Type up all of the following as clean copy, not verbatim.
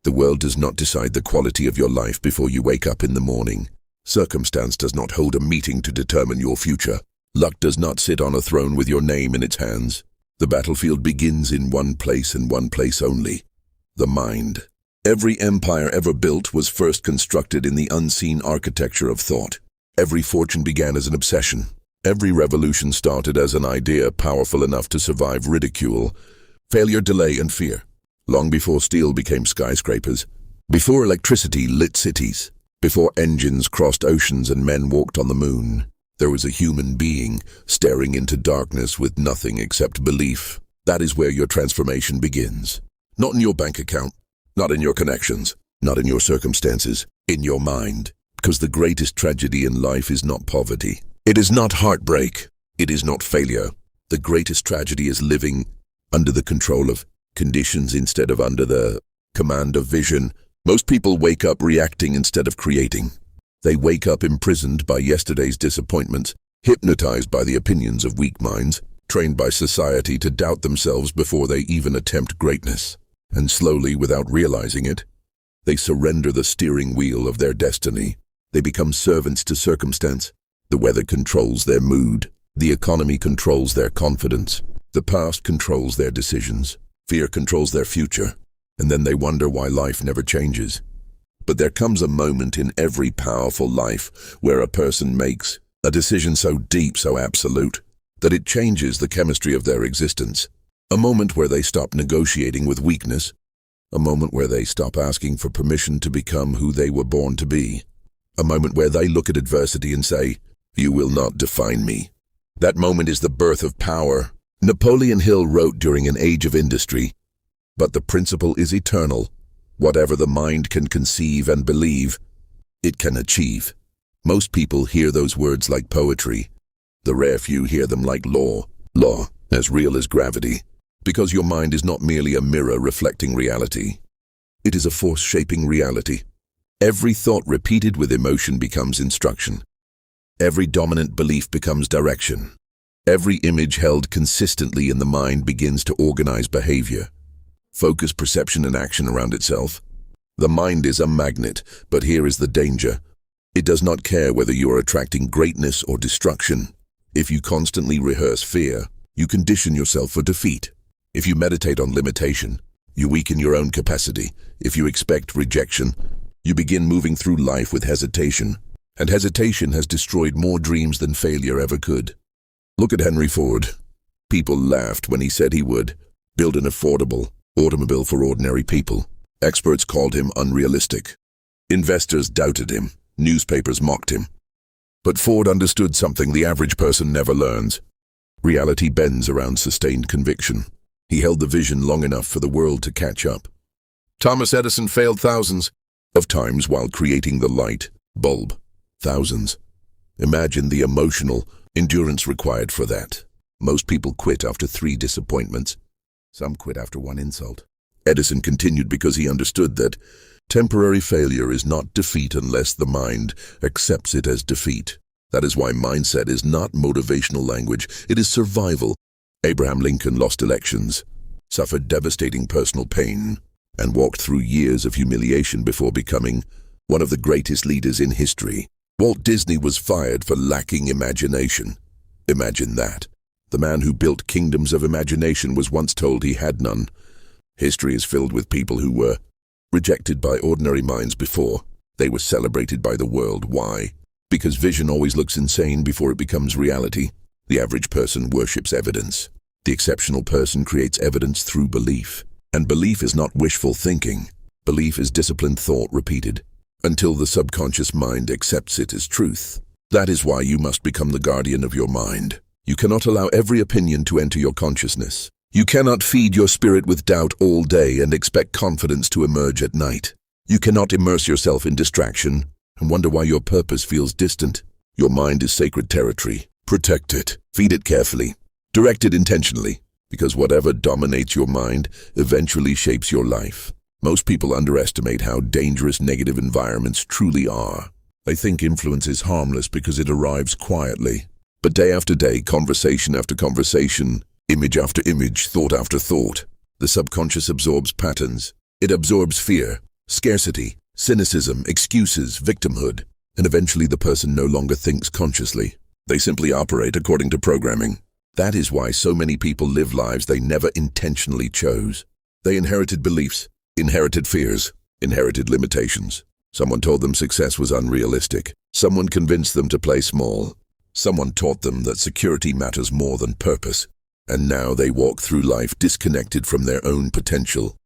The world does not decide the quality of your life before you wake up in the morning. Circumstance does not hold a meeting to determine your future. Luck does not sit on a throne with your name in its hands. The battlefield begins in one place and one place only: the mind. Every empire ever built was first constructed in the unseen architecture of thought. Every fortune began as an obsession. Every revolution started as an idea powerful enough to survive ridicule, failure, delay, and fear. Long before steel became skyscrapers, before electricity lit cities, before engines crossed oceans and men walked on the moon, there was a human being staring into darkness with nothing except belief. That is where your transformation begins. Not in your bank account, not in your connections, not in your circumstances, in your mind. Because the greatest tragedy in life is not poverty. It is not heartbreak. It is not failure. The greatest tragedy is living under the control of conditions instead of under the command of vision. Most people wake up reacting instead of creating. They wake up imprisoned by yesterday's disappointments, hypnotized by the opinions of weak minds, trained by society to doubt themselves before they even attempt greatness. And slowly, without realizing it, they surrender the steering wheel of their destiny. They become servants to circumstance. The weather controls their mood. The economy controls their confidence. The past controls their decisions. Fear controls their future. And then they wonder why life never changes. But there comes a moment in every powerful life where a person makes a decision so deep, so absolute, that it changes the chemistry of their existence. A moment where they stop negotiating with weakness. A moment where they stop asking for permission to become who they were born to be. A moment where they look at adversity and say, "You will not define me." That moment is the birth of power. Napoleon Hill wrote during an age of industry, "But the principle is eternal. Whatever the mind can conceive and believe, it can achieve." Most people hear those words like poetry. The rare few hear them like law as real as gravity. Because your mind is not merely a mirror reflecting reality. It is a force shaping reality. Every thought repeated with emotion becomes instruction. Every dominant belief becomes direction. Every image held consistently in the mind begins to organize behavior, focus perception and action around itself. The mind is a magnet, but here is the danger. It does not care whether you are attracting greatness or destruction. If you constantly rehearse fear, you condition yourself for defeat. If you meditate on limitation, you weaken your own capacity. If you expect rejection, you begin moving through life with hesitation. And hesitation has destroyed more dreams than failure ever could. Look at Henry Ford. People laughed when he said he would build an affordable automobile for ordinary people. Experts called him unrealistic. Investors doubted him. Newspapers mocked him. But Ford understood something the average person never learns. Reality bends around sustained conviction. He held the vision long enough for the world to catch up. Thomas Edison failed thousands of times while creating the light bulb. Thousands. Imagine the emotional endurance required for that. Most people quit after 3 disappointments. Some quit after 1 insult. Edison continued because he understood that temporary failure is not defeat unless the mind accepts it as defeat. That is why mindset is not motivational language, it is survival. Abraham Lincoln lost elections, suffered devastating personal pain, and walked through years of humiliation before becoming one of the greatest leaders in history. Walt Disney was fired for lacking imagination. Imagine that. The man who built kingdoms of imagination was once told he had none. History is filled with people who were rejected by ordinary minds before they were celebrated by the world. Why? Because vision always looks insane before it becomes reality. The average person worships evidence. The exceptional person creates evidence through belief. And belief is not wishful thinking. Belief is disciplined thought repeated until the subconscious mind accepts it as truth. That is why you must become the guardian of your mind. You cannot allow every opinion to enter your consciousness. You cannot feed your spirit with doubt all day and expect confidence to emerge at night. You cannot immerse yourself in distraction and wonder why your purpose feels distant. Your mind is sacred territory. Protect it. Feed it carefully. Direct it intentionally, because whatever dominates your mind eventually shapes your life. Most people underestimate how dangerous negative environments truly are. They think influence is harmless because it arrives quietly. But day after day, conversation after conversation, image after image, thought after thought, the subconscious absorbs patterns. It absorbs fear, scarcity, cynicism, excuses, victimhood, and eventually the person no longer thinks consciously. They simply operate according to programming. That is why so many people live lives they never intentionally chose. They inherited beliefs, inherited fears, inherited limitations. Someone told them success was unrealistic. Someone convinced them to play small. Someone taught them that security matters more than purpose. And now they walk through life disconnected from their own potential,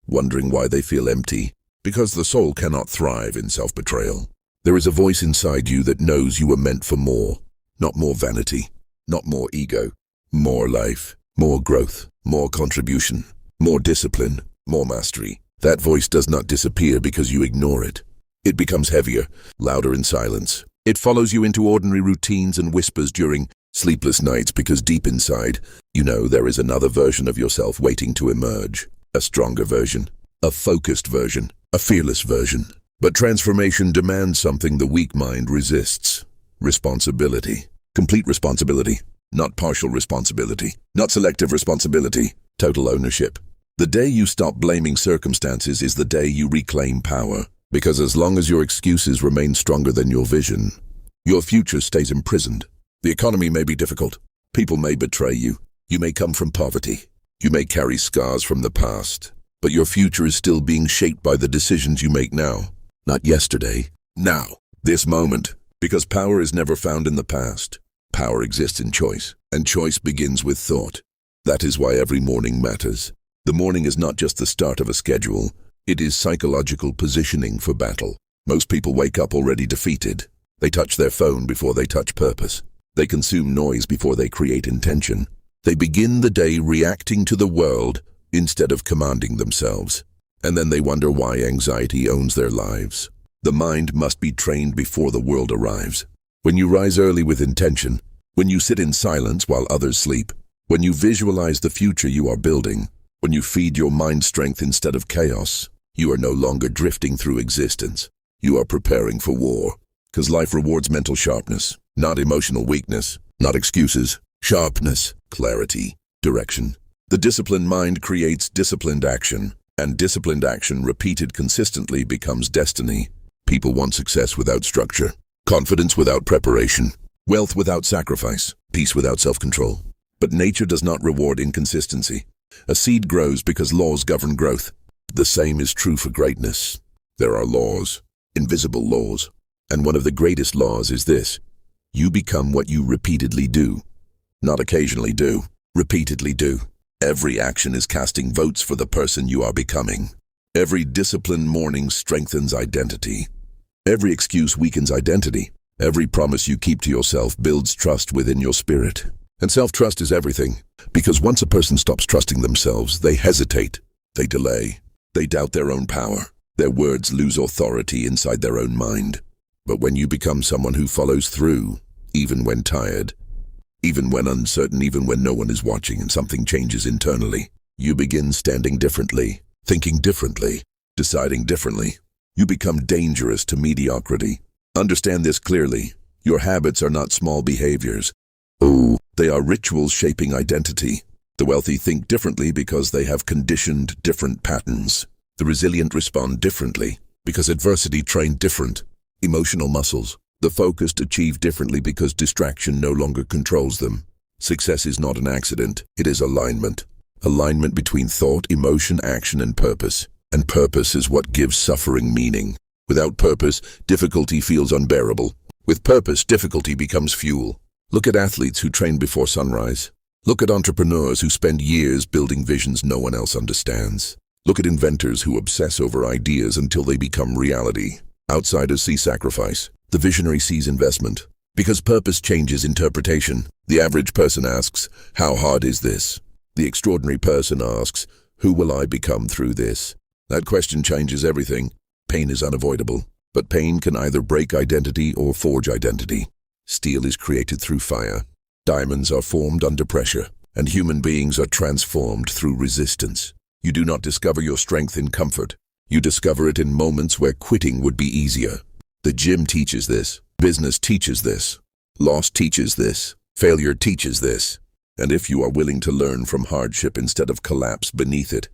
wondering why they feel empty. Because the soul cannot thrive in self-betrayal. There is a voice inside you that knows you were meant for more. Not more vanity, not more ego. More life, more growth, more contribution, more discipline, more mastery. That voice does not disappear because you ignore it. It becomes heavier, louder in silence. It follows you into ordinary routines and whispers during sleepless nights because deep inside, you know there is another version of yourself waiting to emerge. A stronger version, a focused version, a fearless version. But transformation demands something the weak mind resists. Responsibility. Complete responsibility. Not partial responsibility. Not selective responsibility. Total ownership. The day you stop blaming circumstances is the day you reclaim power. Because as long as your excuses remain stronger than your vision, your future stays imprisoned. The economy may be difficult. People may betray you. You may come from poverty. You may carry scars from the past. But your future is still being shaped by the decisions you make now. Not yesterday. Now. This moment. Because power is never found in the past. Power exists in choice. And choice begins with thought. That is why every morning matters. The morning is not just the start of a schedule. It is psychological positioning for battle. Most people wake up already defeated. They touch their phone before they touch purpose. They consume noise before they create intention. They begin the day reacting to the world instead of commanding themselves. And then they wonder why anxiety owns their lives. The mind must be trained before the world arrives. When you rise early with intention, when you sit in silence while others sleep, when you visualize the future you are building, when you feed your mind strength instead of chaos, you are no longer drifting through existence. You are preparing for war. Because life rewards mental sharpness, not emotional weakness, not excuses. Sharpness, clarity, direction. The disciplined mind creates disciplined action, and disciplined action repeated consistently becomes destiny. People want success without structure, confidence without preparation, wealth without sacrifice, peace without self-control. But nature does not reward inconsistency. A seed grows because laws govern growth. The same is true for greatness. There are laws, invisible laws. And one of the greatest laws is this: you become what you repeatedly do. Not occasionally do, repeatedly do. Every action is casting votes for the person you are becoming. Every disciplined morning strengthens identity. Every excuse weakens identity. Every promise you keep to yourself builds trust within your spirit. And self-trust is everything. Because once a person stops trusting themselves, they hesitate, they delay, they doubt their own power. Their words lose authority inside their own mind. But when you become someone who follows through, even when tired, even when uncertain, even when no one is watching and something changes internally, you begin standing differently, thinking differently, deciding differently. You become dangerous to mediocrity. Understand this clearly. Your habits are not small behaviors. Oh, they are rituals shaping identity. The wealthy think differently because they have conditioned different patterns. The resilient respond differently because adversity trained different emotional muscles. The focused achieve differently because distraction no longer controls them. Success is not an accident, it is alignment. Alignment between thought, emotion, action, and purpose. And purpose is what gives suffering meaning. Without purpose, difficulty feels unbearable. With purpose, difficulty becomes fuel. Look at athletes who train before sunrise. Look at entrepreneurs who spend years building visions no one else understands. Look at inventors who obsess over ideas until they become reality. Outsiders see sacrifice. The visionary sees investment. Because purpose changes interpretation. The average person asks, how hard is this? The extraordinary person asks, who will I become through this? That question changes everything. Pain is unavoidable, but pain can either break identity or forge identity. Steel is created through fire. Diamonds are formed under pressure, and human beings are transformed through resistance. You do not discover your strength in comfort. You discover it in moments where quitting would be easier. The gym teaches this. Business teaches this. Loss teaches this. Failure teaches this. And if you are willing to learn from hardship instead of collapse beneath it,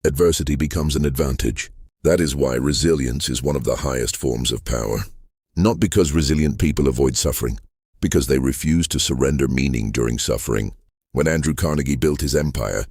adversity becomes an advantage. That is why resilience is one of the highest forms of power. Not because resilient people avoid suffering, because they refuse to surrender meaning during suffering. When Andrew Carnegie built his empire,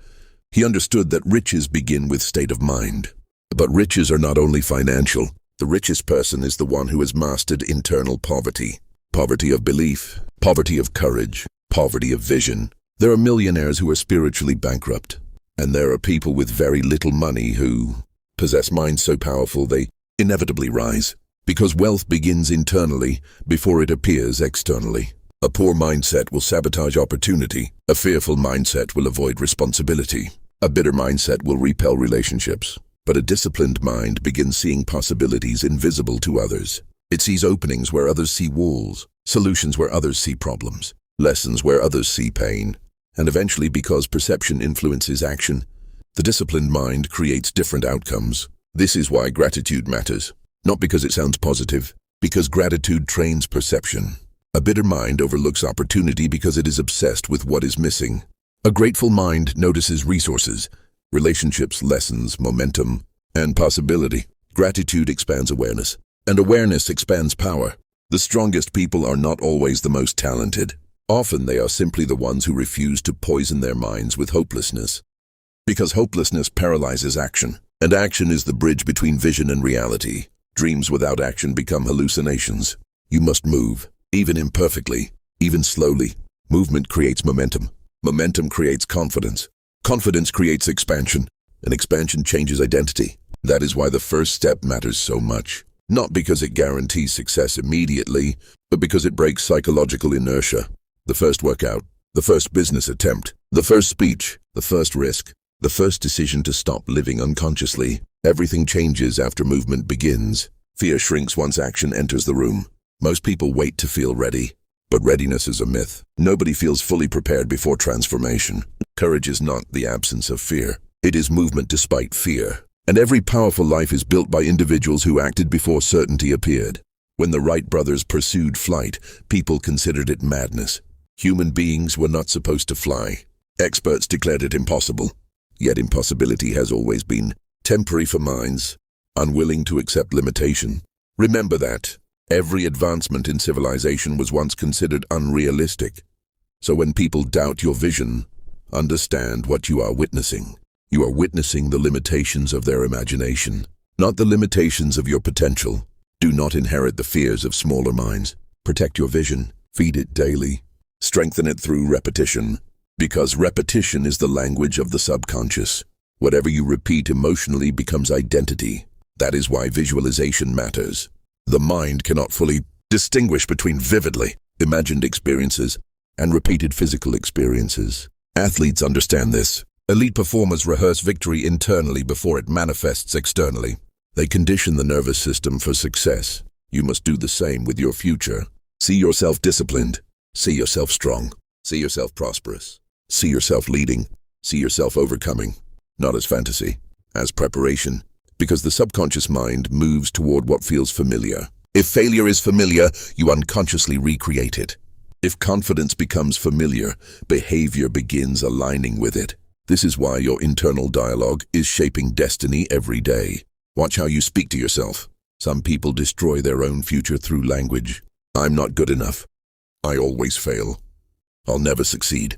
he understood that riches begin with state of mind. But riches are not only financial. The richest person is the one who has mastered internal poverty. Poverty of belief, poverty of courage, poverty of vision. There are millionaires who are spiritually bankrupt. And there are people with very little money who possess minds so powerful they inevitably rise. Because wealth begins internally before it appears externally. A poor mindset will sabotage opportunity. A fearful mindset will avoid responsibility. A bitter mindset will repel relationships. But a disciplined mind begins seeing possibilities invisible to others. It sees openings where others see walls, solutions where others see problems, lessons where others see pain. And eventually, because perception influences action, the disciplined mind creates different outcomes. This is why gratitude matters. Not because it sounds positive, because gratitude trains perception. A bitter mind overlooks opportunity because it is obsessed with what is missing. A grateful mind notices resources, relationships, lessons, momentum, and possibility. Gratitude expands awareness, and awareness expands power. The strongest people are not always the most talented. Often they are simply the ones who refuse to poison their minds with hopelessness. Because hopelessness paralyzes action, and action is the bridge between vision and reality. Dreams without action become hallucinations. You must move, even imperfectly, even slowly. Movement creates momentum. Momentum creates confidence. Confidence creates expansion, and expansion changes identity. That is why the first step matters so much. Not because it guarantees success immediately, but because it breaks psychological inertia. The first workout, the first business attempt, the first speech, the first risk, the first decision to stop living unconsciously. Everything changes after movement begins. Fear shrinks once action enters the room. Most people wait to feel ready, but readiness is a myth. Nobody feels fully prepared before transformation. Courage is not the absence of fear. It is movement despite fear. And every powerful life is built by individuals who acted before certainty appeared. When the Wright brothers pursued flight, people considered it madness. Human beings were not supposed to fly. Experts declared it impossible. Yet impossibility has always been temporary for minds, unwilling to accept limitation. Remember that every advancement in civilization was once considered unrealistic. So when people doubt your vision, understand what you are witnessing. You are witnessing the limitations of their imagination, not the limitations of your potential. Do not inherit the fears of smaller minds. Protect your vision. Feed it daily. Strengthen it through repetition. Because repetition is the language of the subconscious. Whatever you repeat emotionally becomes identity. That is why visualization matters. The mind cannot fully distinguish between vividly imagined experiences and repeated physical experiences. Athletes understand this. Elite performers rehearse victory internally before it manifests externally. They condition the nervous system for success. You must do the same with your future. See yourself disciplined. See yourself strong. See yourself prosperous. See yourself leading. See yourself overcoming. Not as fantasy, as preparation. Because the subconscious mind moves toward what feels familiar. If failure is familiar, you unconsciously recreate it. If confidence becomes familiar, behavior begins aligning with it. This is why your internal dialogue is shaping destiny every day. Watch how you speak to yourself. Some people destroy their own future through language. I'm not good enough. I always fail. I'll never succeed.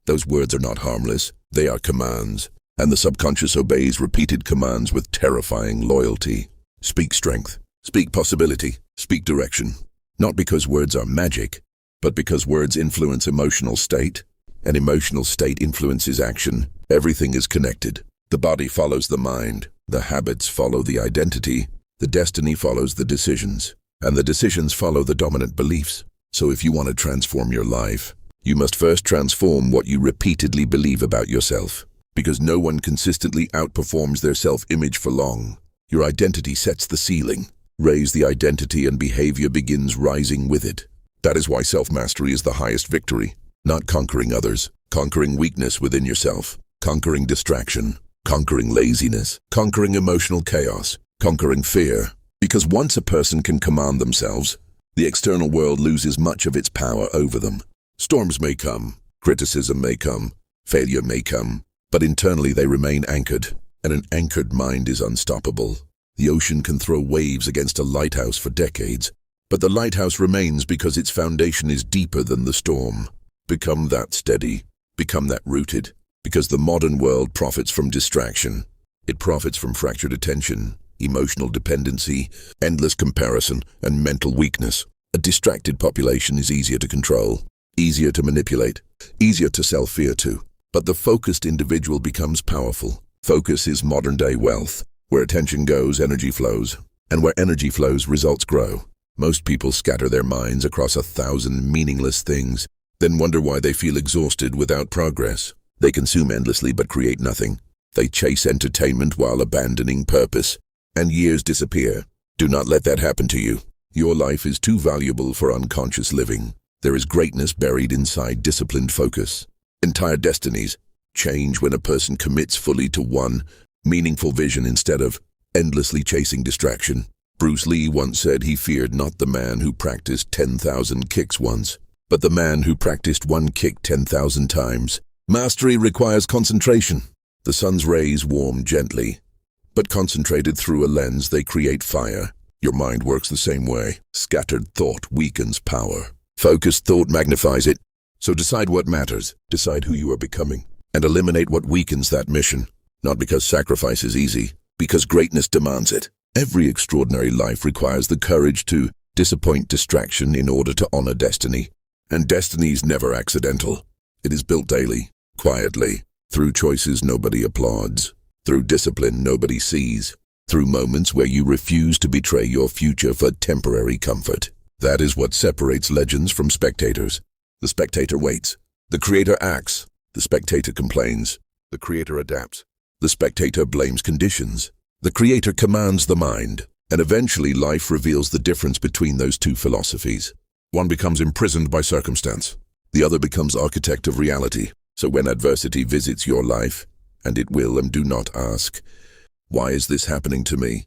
Those words are not harmless. They are commands. And the subconscious obeys repeated commands with terrifying loyalty. Speak strength. Speak possibility. Speak direction. Not because words are magic, but because words influence emotional state. An emotional state influences action. Everything is connected. The body follows the mind. The habits follow the identity. The destiny follows the decisions. And the decisions follow the dominant beliefs. So if you want to transform your life, you must first transform what you repeatedly believe about yourself. Because no one consistently outperforms their self-image for long. Your identity sets the ceiling. Raise the identity and behavior begins rising with it. That is why self-mastery is the highest victory. Not conquering others, conquering weakness within yourself, conquering distraction, conquering laziness, conquering emotional chaos, conquering fear. Because once a person can command themselves, the external world loses much of its power over them. Storms may come, criticism may come, failure may come, but internally they remain anchored, and an anchored mind is unstoppable. The ocean can throw waves against a lighthouse for decades, but the lighthouse remains because its foundation is deeper than the storm. Become that steady, become that rooted, because the modern world profits from distraction. It profits from fractured attention, emotional dependency, endless comparison, and mental weakness. A distracted population is easier to control, easier to manipulate, easier to sell fear to. But the focused individual becomes powerful. Focus is modern-day wealth. Where attention goes, energy flows. And where energy flows, results grow. Most people scatter their minds across 1,000 meaningless things, then wonder why they feel exhausted without progress. They consume endlessly but create nothing. They chase entertainment while abandoning purpose, and years disappear. Do not let that happen to you. Your life is too valuable for unconscious living. There is greatness buried inside disciplined focus. Entire destinies change when a person commits fully to one meaningful vision instead of endlessly chasing distraction. Bruce Lee once said he feared not the man who practiced 10,000 kicks once, but the man who practiced one kick 10,000 times. Mastery requires concentration. The sun's rays warm gently, but concentrated through a lens, they create fire. Your mind works the same way. Scattered thought weakens power. Focused thought magnifies it. So decide what matters, decide who you are becoming, and eliminate what weakens that mission. Not because sacrifice is easy, because greatness demands it. Every extraordinary life requires the courage to disappoint distraction in order to honor destiny. And destiny is never accidental. It is built daily, quietly, through choices nobody applauds, through discipline nobody sees, through moments where you refuse to betray your future for temporary comfort. That is what separates legends from spectators. The spectator waits. The creator acts. The spectator complains. The creator adapts. The spectator blames conditions. The creator commands the mind. And eventually life reveals the difference between those two philosophies. One becomes imprisoned by circumstance. The other becomes architect of reality. So when adversity visits your life, and it will, and do not ask, why is this happening to me?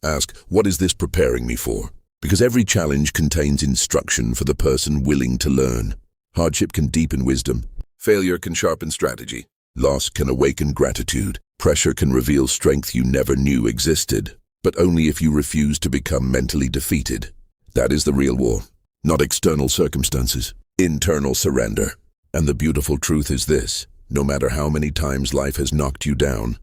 Ask, what is this preparing me for? Because every challenge contains instruction for the person willing to learn. Hardship can deepen wisdom. Failure can sharpen strategy. Loss can awaken gratitude. Pressure can reveal strength you never knew existed, but only if you refuse to become mentally defeated. That is the real war. Not external circumstances. Internal surrender. And the beautiful truth is this: no matter how many times life has knocked you down,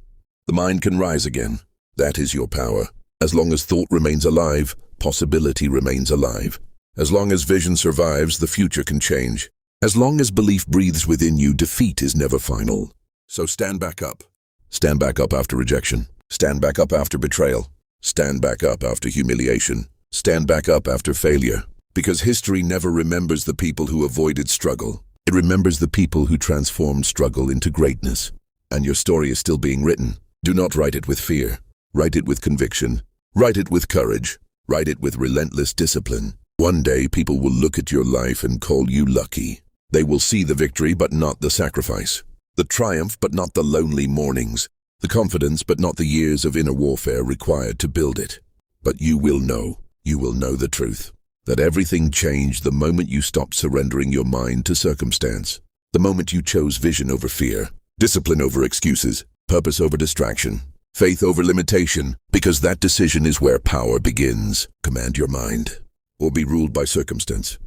the mind can rise again. That is your power. As long as thought remains alive, possibility remains alive. As long as vision survives, the future can change. As long as belief breathes within you, defeat is never final. So stand back up. Stand back up after rejection. Stand back up after betrayal. Stand back up after humiliation. Stand back up after failure. Because history never remembers the people who avoided struggle. It remembers the people who transformed struggle into greatness. And your story is still being written. Do not write it with fear. Write it with conviction. Write it with courage. Write it with relentless discipline. One day people will look at your life and call you lucky. They will see the victory but not the sacrifice. The triumph but not the lonely mornings. The confidence but not the years of inner warfare required to build it. But you will know the truth. That everything changed the moment you stopped surrendering your mind to circumstance. The moment you chose vision over fear, discipline over excuses, purpose over distraction, faith over limitation, because that decision is where power begins. Command your mind, or be ruled by circumstance.